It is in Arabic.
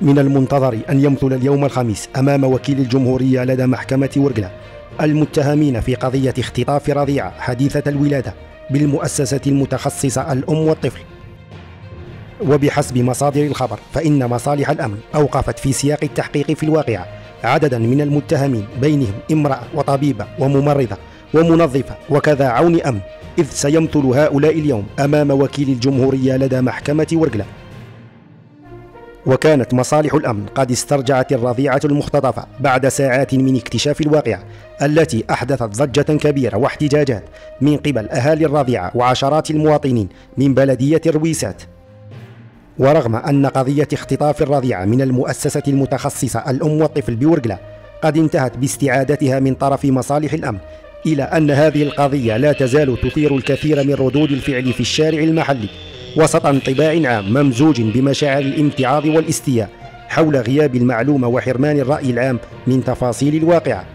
من المنتظر أن يمثل اليوم الخميس أمام وكيل الجمهورية لدى محكمة ورقلة المتهمين في قضية اختطاف رضيعة حديثة الولادة بالمؤسسة المتخصصة الأم والطفل. وبحسب مصادر الخبر فإن مصالح الأمن أوقفت في سياق التحقيق في الواقعة عددا من المتهمين، بينهم امرأة وطبيبة وممرضة ومنظفة وكذا عون أمن، إذ سيمثل هؤلاء اليوم أمام وكيل الجمهورية لدى محكمة ورقلة. وكانت مصالح الأمن قد استرجعت الرضيعة المختطفة بعد ساعات من اكتشاف الواقعة التي أحدثت ضجة كبيرة واحتجاجات من قبل أهالي الرضيعة وعشرات المواطنين من بلدية رويسات. ورغم أن قضية اختطاف الرضيعة من المؤسسة المتخصصة الأم والطفل بورقلة قد انتهت باستعادتها من طرف مصالح الأمن، إلى أن هذه القضية لا تزال تثير الكثير من ردود الفعل في الشارع المحلي وسط انطباع عام ممزوج بمشاعر الامتعاض والاستياء حول غياب المعلومة وحرمان الرأي العام من تفاصيل الواقعة.